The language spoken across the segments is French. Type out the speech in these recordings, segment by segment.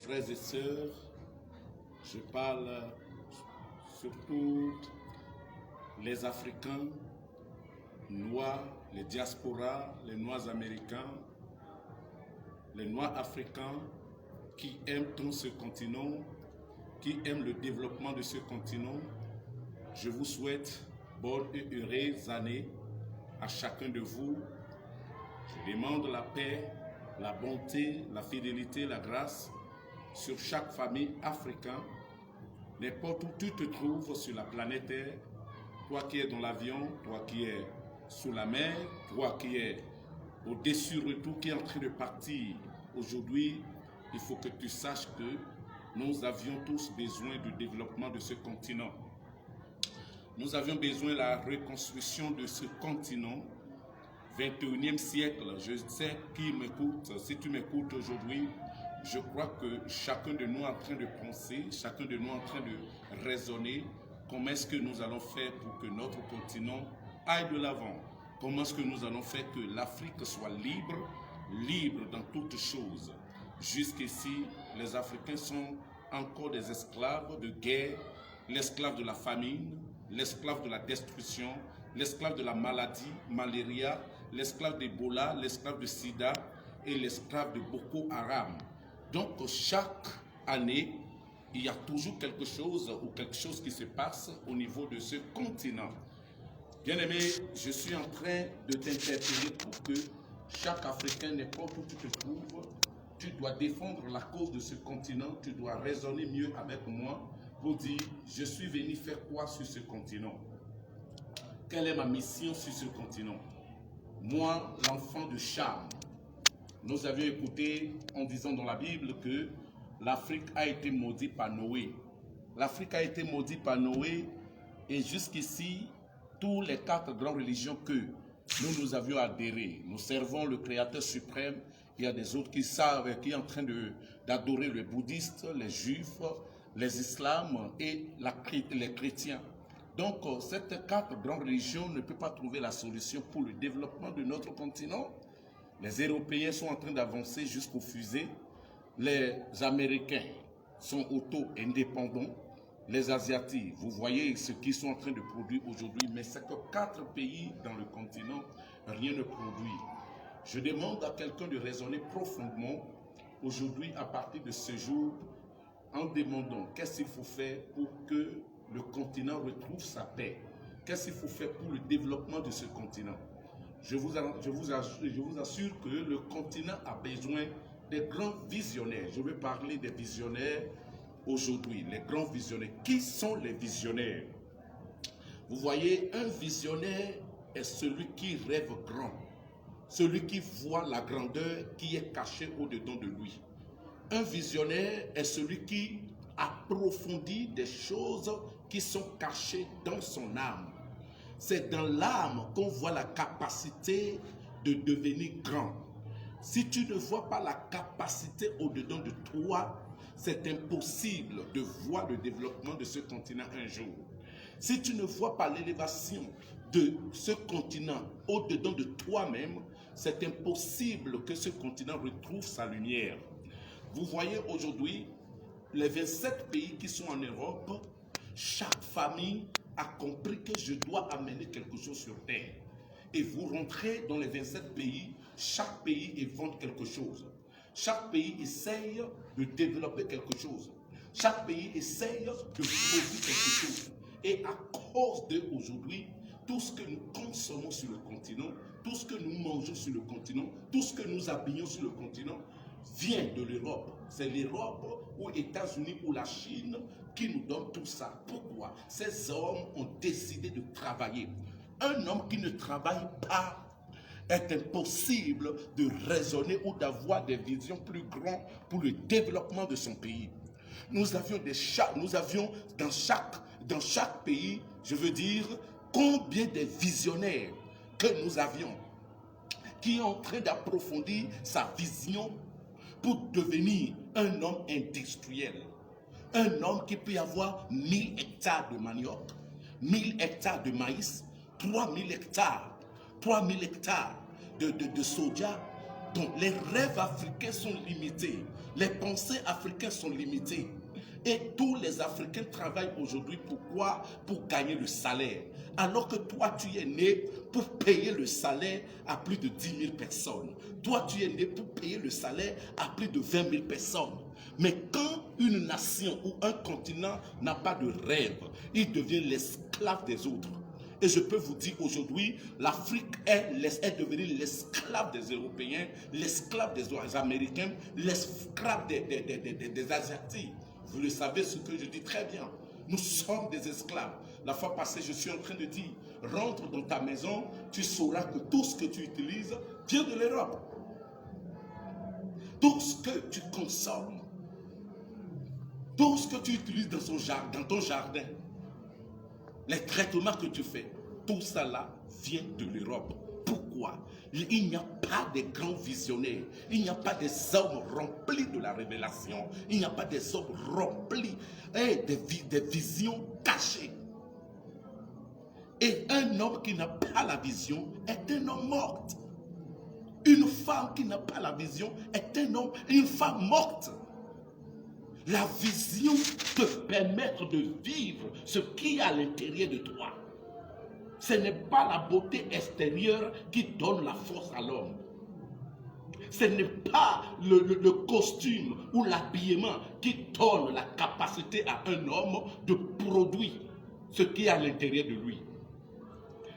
frères et sœurs, je parle surtout les Africains, Noirs, les diasporas, les Noirs américains, les Noirs africains qui aiment tant ce continent, qui aiment le développement de ce continent. Je vous souhaite bonne et heureuse année à chacun de vous. Je demande la paix, la bonté, la fidélité, la grâce sur chaque famille africaine, n'importe où tu te trouves sur la planète Terre, toi qui es dans l'avion, toi qui es sous la mer, toi qui es au-dessus de tout, qui est en train de partir. Aujourd'hui, il faut que tu saches que nous avions tous besoin du développement de ce continent. Nous avions besoin de la reconstruction de ce continent. 21e siècle, je sais qui m'écoute, si tu m'écoutes aujourd'hui, je crois que chacun de nous est en train de penser, chacun de nous est en train de raisonner comment est-ce que nous allons faire pour que notre continent aille de l'avant. Comment est-ce que nous allons faire que l'Afrique soit libre, libre dans toutes choses. Jusqu'ici, les Africains sont encore des esclaves de guerre, l'esclave de la famine, l'esclave de la destruction, l'esclave de la maladie, malaria, l'esclave d'Ebola, l'esclave de Sida et l'esclave de Boko Haram. Donc chaque année, il y a toujours quelque chose qui se passe au niveau de ce continent. Bien-aimé, je suis en train de t'interpeller pour que chaque Africain, n'importe où tu te trouves, tu dois défendre la cause de ce continent, tu dois raisonner mieux avec moi pour dire, je suis venu faire quoi sur ce continent? Quelle est ma mission sur ce continent? Moi, l'enfant de Cham, nous avions écouté en disant dans la Bible que l'Afrique a été maudite par Noé. L'Afrique a été maudite par Noé et jusqu'ici, tous les 4 grandes religions que nous avions adhérées, nous servons le Créateur suprême. Il y a des autres qui savent, qui sont en train d'adorer les bouddhistes, les juifs, les islams et les chrétiens. Donc, ces 4 grandes religions ne peuvent pas trouver la solution pour le développement de notre continent. Les Européens sont en train d'avancer jusqu'aux fusées. Les Américains sont auto-indépendants. Les Asiatiques, vous voyez ce qu'ils sont en train de produire aujourd'hui, mais c'est que 4 pays dans le continent, rien ne produit. Je demande à quelqu'un de raisonner profondément aujourd'hui à partir de ce jour en demandant qu'est-ce qu'il faut faire pour que le continent retrouve sa paix. Qu'est-ce qu'il faut faire pour le développement de ce continent? Je vous assure que le continent a besoin des grands visionnaires. Je vais parler des visionnaires aujourd'hui, les grands visionnaires. Qui sont les visionnaires? Vous voyez, un visionnaire est celui qui rêve grand, celui qui voit la grandeur qui est cachée au-dedans de lui. Un visionnaire est celui qui approfondit des choses qui sont cachées dans son âme. C'est dans l'âme qu'on voit la capacité de devenir grand. Si tu ne vois pas la capacité au-dedans de toi, c'est impossible de voir le développement de ce continent un jour. Si tu ne vois pas l'élévation de ce continent au-dedans de toi-même, c'est impossible que ce continent retrouve sa lumière. Vous voyez aujourd'hui, les 27 pays qui sont en Europe, chaque famille a compris que je dois amener quelque chose sur terre. Et vous rentrez dans les 27 pays, chaque pays invente quelque chose. Chaque pays essaye de développer quelque chose. Chaque pays essaye de produire quelque chose. Et à cause d'aujourd'hui, tout ce que nous consommons sur le continent, tout ce que nous mangeons sur le continent, tout ce que nous habillons sur le continent, vient de l'Europe. C'est l'Europe ou les États-Unis ou la Chine qui nous donne tout ça. Pourquoi? Ces hommes ont décidé de travailler. Un homme qui ne travaille pas est impossible de raisonner ou d'avoir des visions plus grandes pour le développement de son pays. Nous avions dans chaque pays, je veux dire, combien de visionnaires que nous avions qui est en train d'approfondir sa vision pour devenir un homme industriel. Un homme qui peut avoir 1000 hectares de manioc, 1000 hectares de maïs, 3000 hectares de soja, Donc les rêves africains sont limités, les pensées africaines sont limitées. Et tous les Africains travaillent aujourd'hui pourquoi? Pour gagner le salaire. Alors que toi, tu es né pour payer le salaire à plus de 10 000 personnes. Toi, tu es né pour payer le salaire à plus de 20 000 personnes. Mais quand une nation ou un continent n'a pas de rêve, il devient l'esclave des autres. Et je peux vous dire aujourd'hui, l'Afrique est devenue l'esclave des Européens, l'esclave des Américains, l'esclave des Asiatiques. Vous le savez ce que je dis très bien. Nous sommes des esclaves. La fois passée, je suis en train de dire, rentre dans ta maison, tu sauras que tout ce que tu utilises vient de l'Europe. Tout ce que tu consommes, tout ce que tu utilises dans ton jardin, les traitements que tu fais, tout ça là vient de l'Europe. Pourquoi? Il n'y a pas de grands visionnaires, il n'y a pas des hommes remplis de la révélation, il n'y a pas des hommes remplis des visions cachées. Et un homme qui n'a pas la vision est un homme mort. Une femme qui n'a pas la vision est une femme morte. La vision te permet de vivre ce qui est à l'intérieur de toi. Ce n'est pas la beauté extérieure qui donne la force à l'homme. Ce n'est pas le costume ou l'habillement qui donne la capacité à un homme de produire ce qui est à l'intérieur de lui.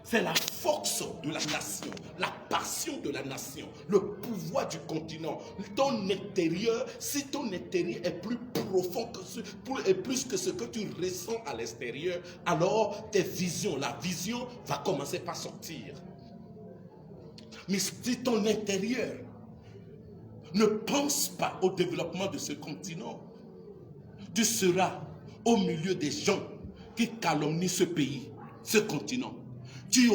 C'est la force de la nation, la passion de la nation, le pouvoir du continent. Ton intérieur, si ton intérieur est plus profond et plus que ce que tu ressens à l'extérieur, alors tes visions, la vision va commencer par sortir. Mais si ton intérieur ne pense pas au développement de ce continent, tu seras au milieu des gens qui calomnient ce pays, ce continent. Tu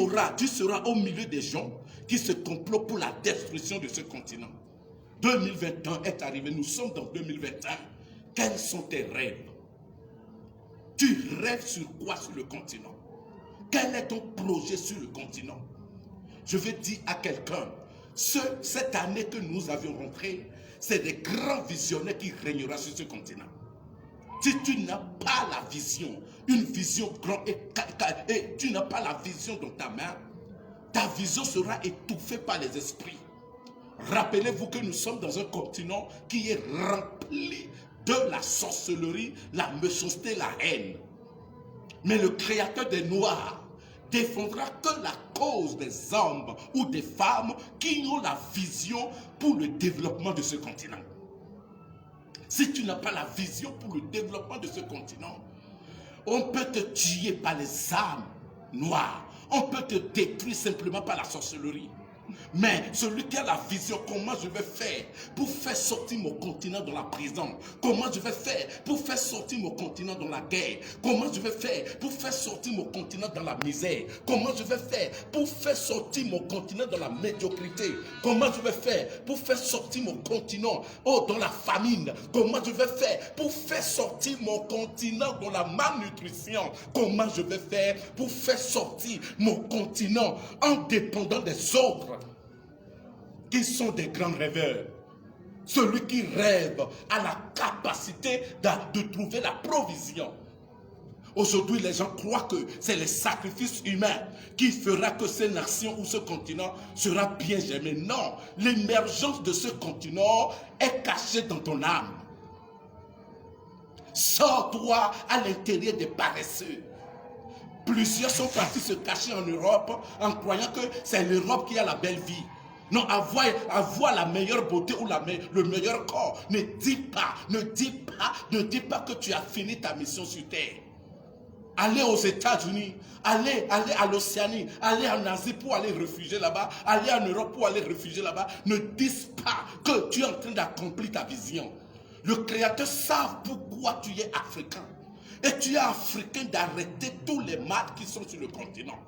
seras au milieu des gens qui se complotent pour la destruction de ce continent. 2021 est arrivé, nous sommes dans 2021. Quels sont tes rêves? Tu rêves sur quoi sur le continent? Quel est ton projet sur le continent? Je vais dire à quelqu'un, cette année que nous avions rentré, c'est des grands visionnaires qui régneront sur ce continent. Si tu n'as pas la vision, une vision grande et tu n'as pas la vision dans ta main, ta vision sera étouffée par les esprits. Rappelez-vous que nous sommes dans un continent qui est rempli de la sorcellerie, la méchanceté, la haine. Mais le Créateur des Noirs défendra que la cause des hommes ou des femmes qui ont la vision pour le développement de ce continent. Si tu n'as pas la vision pour le développement de ce continent, on peut te tuer par les armes noires. On peut te détruire simplement par la sorcellerie. Mais celui qui a la vision, comment je vais faire pour faire sortir mon continent dans la prison? Comment je vais faire pour faire sortir mon continent dans la guerre? Comment je vais faire pour faire sortir mon continent dans la misère? Comment je vais faire pour faire sortir mon continent dans la médiocrité? Comment je vais faire pour faire sortir mon continent dans la famine? Comment je vais faire pour faire sortir mon continent dans la malnutrition? Comment je vais faire pour faire sortir mon continent en dépendant des autres qui sont des grands rêveurs? Celui qui rêve a la capacité de trouver la provision. Aujourd'hui, les gens croient que c'est les sacrifices humains qui fera que ces nations ou ce continent sera bien germé. Non, l'émergence de ce continent est cachée dans ton âme. Sors-toi à l'intérieur des paresseux. Plusieurs sont partis se cacher en Europe en croyant que c'est l'Europe qui a la belle vie. Non, avoir la meilleure beauté ou le meilleur corps. Ne dis pas que tu as fini ta mission sur terre. Allez aux États-Unis, allez à l'Océanie, allez en Asie pour aller réfugier là-bas, allez en Europe pour aller réfugier là-bas. Ne dis pas que tu es en train d'accomplir ta vision. Le Créateur sait pourquoi tu es africain. Et tu es africain d'arrêter tous les mal qui sont sur le continent.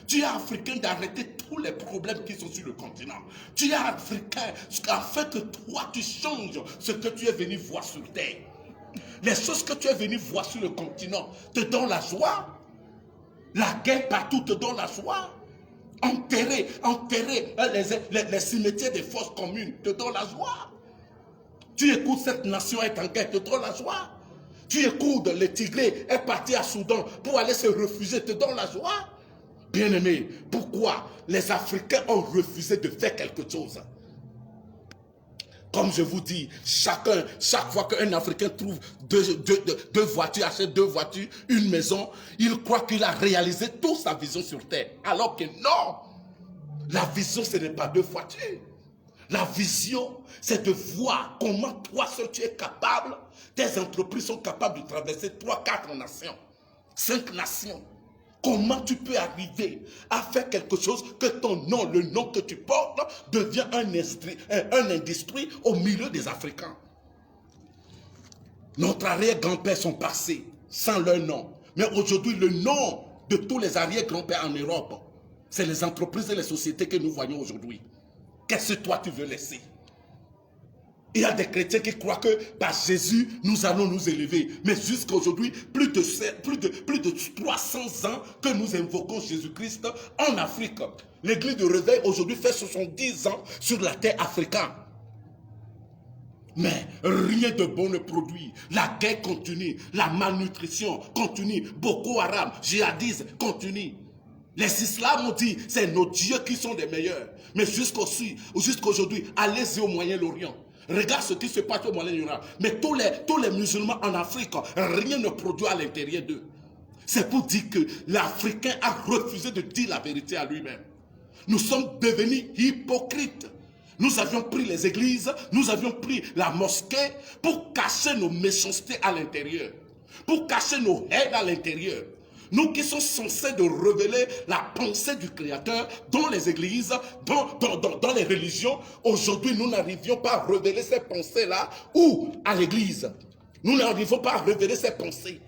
Tu es africain d'arrêter tous les problèmes qui sont sur le continent. Tu es africain afin que toi tu changes ce que tu es venu voir sur terre. Les choses que tu es venu voir sur le continent te donnent la joie. La guerre partout te donne la joie. enterrer les cimetières des forces communes, te donne la joie. Tu écoutes cette nation est en guerre, te donne la joie. Tu écoutes le Tigré est parti à Soudan pour aller se réfugier, te donne la joie. Bien-aimé, pourquoi les Africains ont refusé de faire quelque chose? Comme je vous dis, chaque fois qu'un Africain trouve deux voitures, achète 2 voitures, une maison, il croit qu'il a réalisé toute sa vision sur terre. Alors que non, la vision ce n'est pas 2 voitures. La vision, c'est de voir comment toi seul tu es capable, tes entreprises sont capables de traverser 3, 4 nations, 5 nations. Comment tu peux arriver à faire quelque chose que ton nom, le nom que tu portes, devient un industrie au milieu des Africains. Notre arrière-grand-père sont passés sans leur nom. Mais aujourd'hui, le nom de tous les arrière-grands-pères en Europe, c'est les entreprises et les sociétés que nous voyons aujourd'hui. Qu'est-ce que toi tu veux laisser? Il y a des chrétiens qui croient que par Jésus, nous allons nous élever. Mais jusqu'à aujourd'hui, plus de 300 ans que nous invoquons Jésus-Christ en Afrique. L'église de réveil aujourd'hui fait 70 ans sur la terre africaine. Mais rien de bon ne produit. La guerre continue, la malnutrition continue, Boko Haram, djihadisme continue. Les islams ont dit, c'est nos dieux qui sont les meilleurs. Mais jusqu'aujourd'hui, allez-y au Moyen-Orient. Regarde ce qui se passe au Moyen-Orient. Mais tous les musulmans en Afrique, rien ne produit à l'intérieur d'eux. C'est pour dire que l'Africain a refusé de dire la vérité à lui-même. Nous sommes devenus hypocrites. Nous avions pris les églises, nous avions pris la mosquée pour cacher nos méchancetés à l'intérieur. Pour cacher nos haines à l'intérieur. Nous qui sommes censés de révéler la pensée du Créateur dans les églises, dans les religions, aujourd'hui nous n'arrivions pas à révéler ces pensées-là ou à l'église. Nous n'arrivons pas à révéler ces pensées.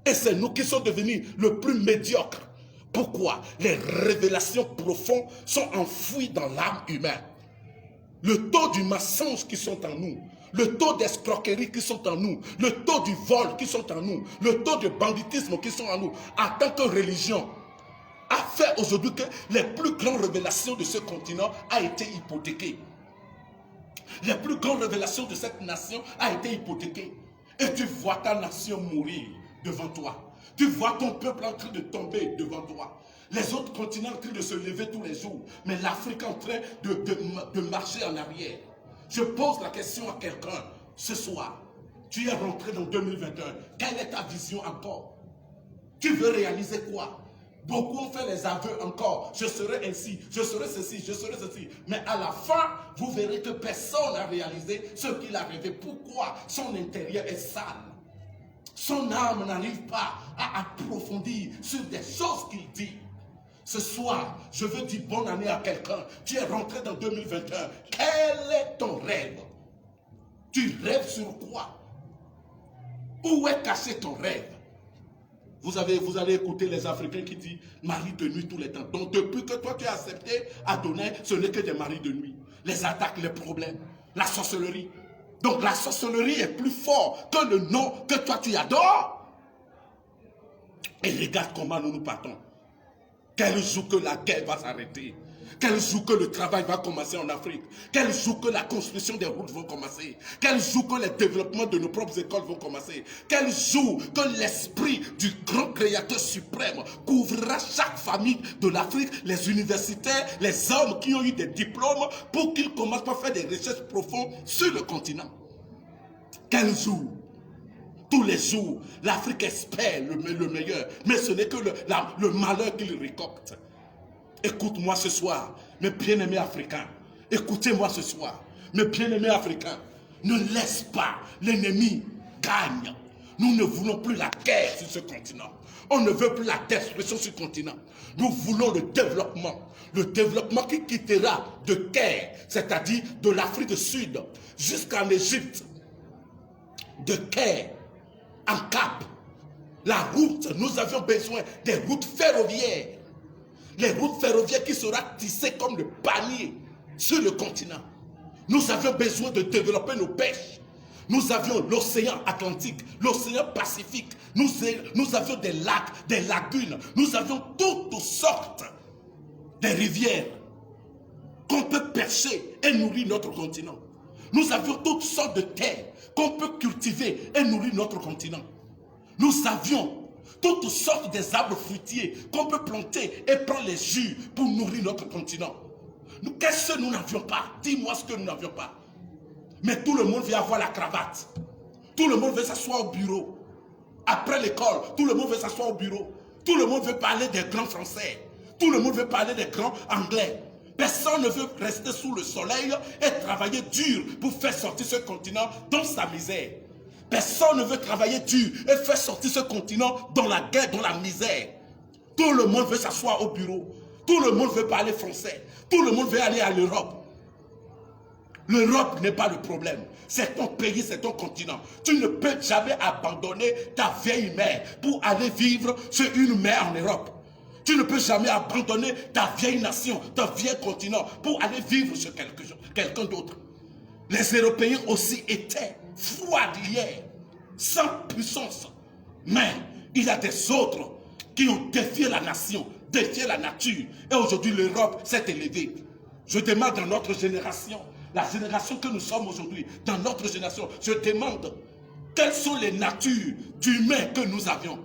Et c'est nous qui sommes devenus le plus médiocres. Pourquoi? Les révélations profondes sont enfouies dans l'âme humaine. Le taux du mensonge qui sont en nous, le taux d'escroquerie qui sont en nous, le taux du vol qui sont en nous, le taux de banditisme qui sont en nous, en tant que religion, a fait aujourd'hui que les plus grandes révélations de ce continent a été hypothéquées. Les plus grandes révélations de cette nation a été hypothéquées. Et tu vois ta nation mourir devant toi. Tu vois ton peuple en train de tomber devant toi. Les autres continents en train de se lever tous les jours. Mais l'Afrique en train de marcher en arrière. Je pose la question à quelqu'un ce soir. Tu es rentré dans 2021. Quelle est ta vision encore? Tu veux réaliser quoi? Beaucoup ont fait les aveux encore. Je serai ainsi, je serai ceci, je serai ceci. Mais à la fin, vous verrez que personne n'a réalisé ce qu'il a rêvé. Pourquoi? Son intérieur est sale. Son âme n'arrive pas à approfondir sur des choses qu'il dit. Ce soir, je veux dire bonne année à quelqu'un. Tu es rentré dans 2021. Quel est ton rêve? Tu rêves sur quoi? Où est caché ton rêve? Vous allez écouter les Africains qui disent mari de nuit tous les temps. Donc depuis que toi tu as accepté Adonai, ce n'est que des maris de nuit. Les attaques, les problèmes, la sorcellerie. Donc la sorcellerie est plus fort que le nom que toi tu adores. Et regarde comment nous partons. Quel jour que la guerre va s'arrêter? Quel jour que le travail va commencer en Afrique? Quel jour que la construction des routes va commencer? Quel jour que le développement de nos propres écoles vont commencer? Quel jour que l'esprit du grand créateur suprême couvrira chaque famille de l'Afrique, les universitaires, les hommes qui ont eu des diplômes pour qu'ils commencent à faire des recherches profondes sur le continent? Quel jour? Tous les jours, l'Afrique espère le meilleur, mais ce n'est que le malheur qu'il récolte. Écoute-moi ce soir, mes bien-aimés africains. Écoutez-moi ce soir, mes bien-aimés africains. Ne laisse pas l'ennemi gagne. Nous ne voulons plus la guerre sur ce continent. On ne veut plus la destruction sur ce continent. Nous voulons le développement. Le développement qui quittera de Caire, c'est-à-dire de l'Afrique du Sud, jusqu'en Égypte. De Caire en Cap, la route, nous avions besoin des routes ferroviaires. Les routes ferroviaires qui seront tissées comme le panier sur le continent. Nous avions besoin de développer nos pêches. Nous avions l'océan Atlantique, l'océan Pacifique. Nous avions des lacs, des lagunes. Nous avions toutes sortes des rivières qu'on peut percer et nourrir notre continent. Nous avions toutes sortes de terres qu'on peut cultiver et nourrir notre continent. Nous avions toutes sortes des arbres fruitiers qu'on peut planter et prendre les jus pour nourrir notre continent. Qu'est-ce que nous n'avions pas? Dis-moi ce que nous n'avions pas. Mais tout le monde veut avoir la cravate. Tout le monde veut s'asseoir au bureau. Après l'école, tout le monde veut s'asseoir au bureau. Tout le monde veut parler des grands français. Tout le monde veut parler des grands anglais. Personne ne veut rester sous le soleil et travailler dur pour faire sortir ce continent dans sa misère. Personne ne veut travailler dur et faire sortir ce continent dans la guerre, dans la misère. Tout le monde veut s'asseoir au bureau. Tout le monde veut parler français. Tout le monde veut aller à l'Europe. L'Europe n'est pas le problème. C'est ton pays, c'est ton continent. Tu ne peux jamais abandonner ta vieille mère pour aller vivre sur une mer en Europe. Tu ne peux jamais abandonner ta vieille nation, ton vieil continent pour aller vivre sur quelqu'un d'autre. Les Européens aussi étaient froids hier, sans puissance. Mais il y a des autres qui ont défié la nation, défié la nature. Et aujourd'hui, l'Europe s'est élevée. Je demande dans notre génération, la génération que nous sommes aujourd'hui, dans notre génération, je demande quelles sont les natures d'humains que nous avions.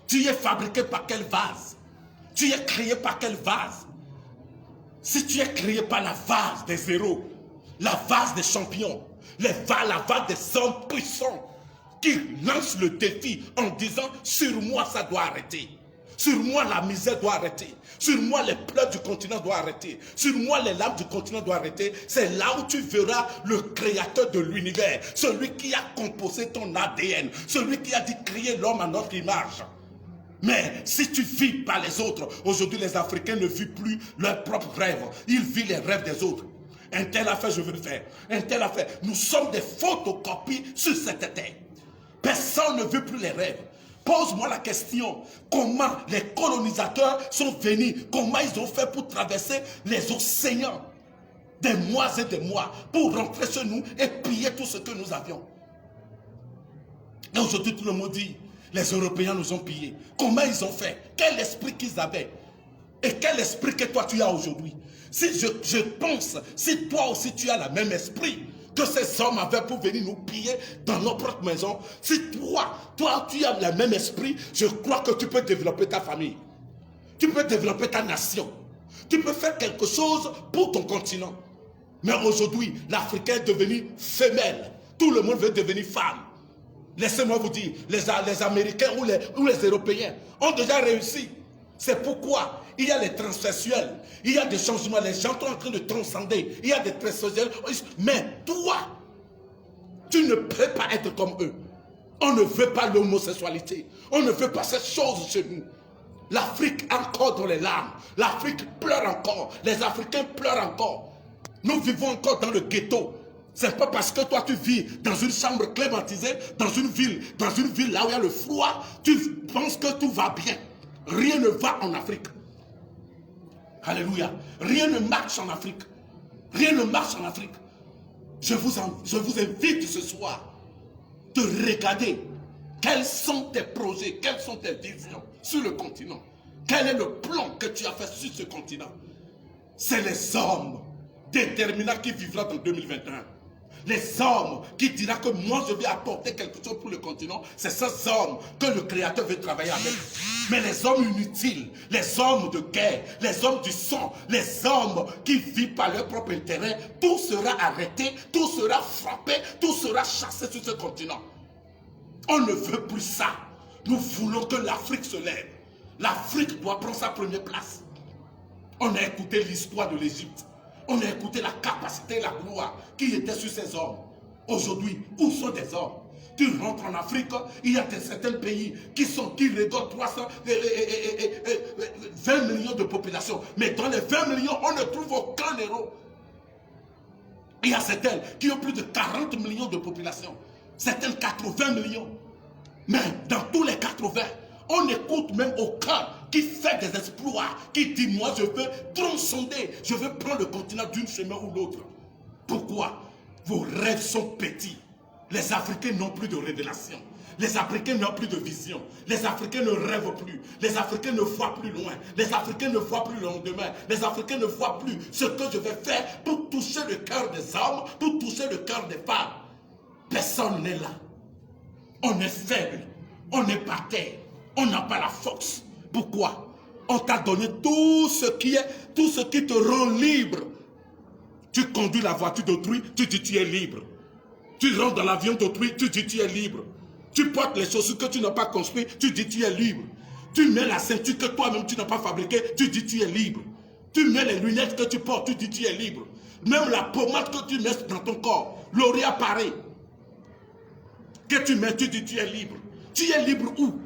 Tu es fabriqué par quel vase? Tu es créé par quel vase? Si tu es créé par la vase des héros, la vase des champions, la vase des hommes puissants qui lancent le défi en disant « Sur moi, ça doit arrêter. Sur moi, la misère doit arrêter. Sur moi, les pleurs du continent doivent arrêter. Sur moi, les larmes du continent doivent arrêter. » C'est là où tu verras le créateur de l'univers, celui qui a composé ton ADN, celui qui a dit créer l'homme à notre image. Mais si tu vis par les autres, aujourd'hui les Africains ne vivent plus leurs propres rêves, ils vivent les rêves des autres. Un tel affaire, je veux le faire. Un tel affaire. Nous sommes des photocopies sur cette terre. Personne ne veut plus les rêves. Pose-moi la question, comment les colonisateurs sont venus, comment ils ont fait pour traverser les océans, des mois et des mois, pour rentrer chez nous et piller tout ce que nous avions. Et aujourd'hui tout le monde dit, les Européens nous ont pillés. Comment ils ont fait? Quel esprit qu'ils avaient? Et quel esprit que toi tu as aujourd'hui? Si je pense, si toi aussi tu as le même esprit que ces hommes avaient pour venir nous piller dans nos propres maisons, si toi tu as le même esprit, je crois que tu peux développer ta famille. Tu peux développer ta nation. Tu peux faire quelque chose pour ton continent. Mais aujourd'hui, l'Africain est devenu femelle. Tout le monde veut devenir femme. Laissez-moi vous dire, les Américains ou les Européens ont déjà réussi. C'est pourquoi il y a les transsexuels, il y a des changements, les gens sont en train de transcender, il y a des transsexuels. Mais toi, tu ne peux pas être comme eux. On ne veut pas l'homosexualité, on ne veut pas ces choses chez nous. L'Afrique encore dans les larmes, l'Afrique pleure encore, les Africains pleurent encore. Nous vivons encore dans le ghetto. C'est pas parce que toi tu vis dans une chambre climatisée, dans une ville là où il y a le froid, tu penses que tout va bien. Rien ne va en Afrique. Alléluia. Rien ne marche en Afrique. Rien ne marche en Afrique. Je vous invite ce soir de regarder quels sont tes projets, quelles sont tes visions sur le continent. Quel est le plan que tu as fait sur ce continent? C'est les hommes déterminants qui vivront dans 2021. Les hommes qui diront que moi je vais apporter quelque chose pour le continent, c'est ces hommes que le Créateur veut travailler avec. Mais les hommes inutiles, les hommes de guerre, les hommes du sang, les hommes qui vivent par leur propre intérêt, tout sera arrêté, tout sera frappé, tout sera chassé sur ce continent. On ne veut plus ça. Nous voulons que l'Afrique se lève. L'Afrique doit prendre sa première place. On a écouté l'histoire de l'Égypte. On a écouté la capacité et la gloire qui était sur ces hommes. Aujourd'hui, où sont des hommes? Tu rentres en Afrique, il y a certains pays qui regardent 20 millions de population. Mais dans les 20 millions, on ne trouve aucun héros. Il y a certains qui ont plus de 40 millions de population. Certains 80 millions. Mais dans tous les 80, on n'écoute même aucun qui fait des exploits, qui dit moi je veux transcender, je veux prendre le continent d'une chemin ou l'autre. Pourquoi? Vos rêves sont petits. Les Africains n'ont plus de révélation. Les Africains n'ont plus de vision. Les Africains ne rêvent plus. Les Africains ne voient plus loin. Les Africains ne voient plus le lendemain. Les Africains ne voient plus ce que je vais faire pour toucher le cœur des hommes, pour toucher le cœur des femmes. Personne n'est là. On est faible. On est par terre. On n'a pas la force. Pourquoi? On t'a donné tout ce qui te rend libre. Tu conduis la voiture d'autrui, tu dis tu es libre. Tu rentres dans l'avion d'autrui, tu dis tu es libre. Tu portes les chaussures que tu n'as pas construites, tu dis tu es libre. Tu mets la ceinture que toi-même tu n'as pas fabriquée, tu dis tu es libre. Tu mets les lunettes que tu portes, tu dis tu es libre. Même la pommade que tu mets dans ton corps, l'oreille apparaît. Que tu mets, tu dis tu es libre. Tu es libre où?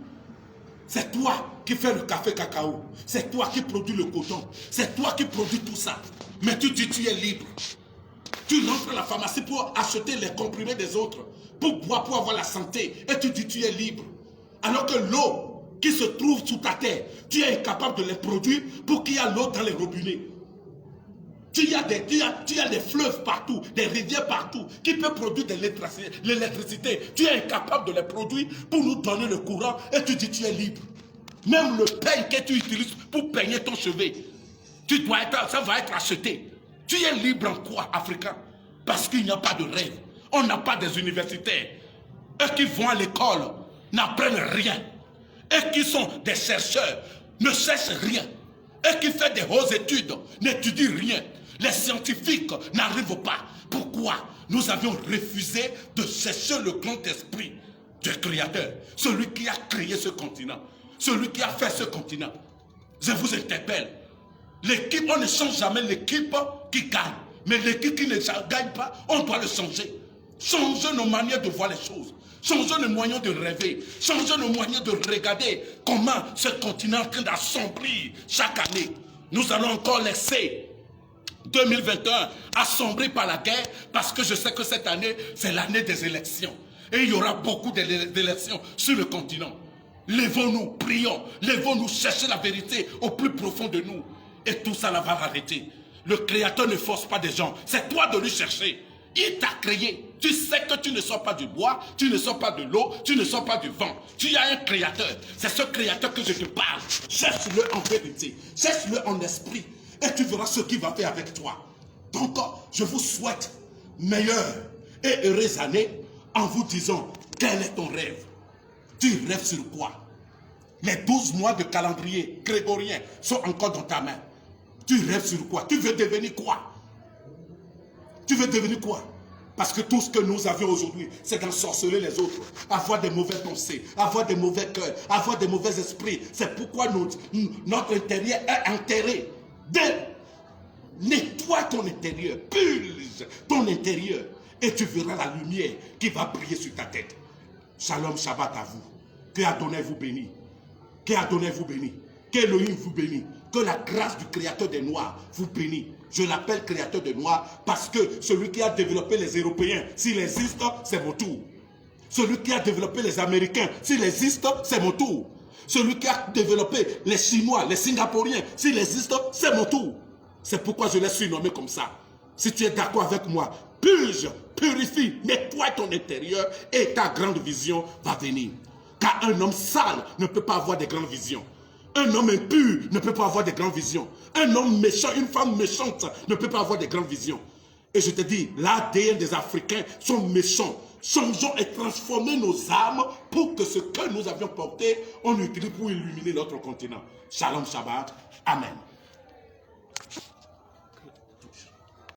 C'est toi qui fais le café cacao. C'est toi qui produis le coton. C'est toi qui produis tout ça. Mais tu dis tu es libre. Tu rentres à la pharmacie pour acheter les comprimés des autres, pour boire, pour avoir la santé. Et tu dis tu es libre. Alors que l'eau qui se trouve sous ta terre, tu es incapable de les produire pour qu'il y ait l'eau dans les robinets. Tu as des fleuves partout, des rivières partout, qui peuvent produire de l'électricité. Tu es incapable de les produire pour nous donner le courant et tu dis tu es libre. Même le peigne que tu utilises pour peigner ton cheveu, ça va être acheté. Tu es libre en quoi, Africain? Parce qu'il n'y a pas de rêve. On n'a pas des universitaires. Eux qui vont à l'école n'apprennent rien. Eux qui sont des chercheurs ne cherchent rien. Eux qui font des hautes études n'étudient rien. Les scientifiques n'arrivent pas. Pourquoi? Nous avions refusé de chercher le grand esprit du Créateur. Celui qui a créé ce continent. Celui qui a fait ce continent. Je vous interpelle. L'équipe, on ne change jamais l'équipe qui gagne. Mais l'équipe qui ne gagne pas, on doit le changer. Changer nos manières de voir les choses. Changer nos moyens de rêver. Changer nos moyens de regarder comment ce continent est en train d'assombrir chaque année. Nous allons encore laisser 2021 assombri par la guerre parce que je sais que cette année, c'est l'année des élections. Et il y aura beaucoup d'élections sur le continent. Lèvons-nous, prions. Lèvons-nous, chercher la vérité au plus profond de nous. Et tout ça là va arrêter. Le Créateur ne force pas des gens. C'est toi de lui chercher. Il t'a créé. Tu sais que tu ne sors pas du bois, tu ne sors pas de l'eau, tu ne sors pas du vent. Tu as un Créateur. C'est ce Créateur que je te parle. Cherche-le en vérité. Cherche-le en esprit. Et tu verras ce qu'il va faire avec toi. Donc, je vous souhaite meilleure et heureuse année en vous disant quel est ton rêve. Tu rêves sur quoi? Les 12 mois de calendrier grégorien sont encore dans ta main. Tu rêves sur quoi? Tu veux devenir quoi? Tu veux devenir quoi? Parce que tout ce que nous avions aujourd'hui, c'est d'ensorceler les autres, avoir des mauvaises pensées, avoir des mauvais cœurs, avoir des mauvais esprits. C'est pourquoi notre intérieur est enterré. Nettoie ton intérieur, purge ton intérieur et tu verras la lumière qui va briller sur ta tête. Shalom, Shabbat à vous. Que Adonai vous bénisse. Que Adonai vous bénisse. Que Elohim vous bénisse. Que la grâce du Créateur des Noirs vous bénisse. Je l'appelle Créateur des Noirs parce que celui qui a développé les Européens, s'il existe, c'est mon tour. Celui qui a développé les Américains, s'il existe, c'est mon tour. Celui qui a développé les Chinois, les Singapouriens, s'il existe, c'est mon tour. C'est pourquoi je les suis nommés comme ça. Si tu es d'accord avec moi, purge, purifie, nettoie ton intérieur et ta grande vision va venir. Car un homme sale ne peut pas avoir de grandes visions. Un homme impur ne peut pas avoir de grandes visions. Un homme méchant, une femme méchante ne peut pas avoir de grandes visions. Et je te dis, l'ADN des Africains sont méchants. Changeons et transformons nos âmes pour que ce que nous avions porté, on l'utilise pour illuminer notre continent. Shalom, Shabbat. Amen.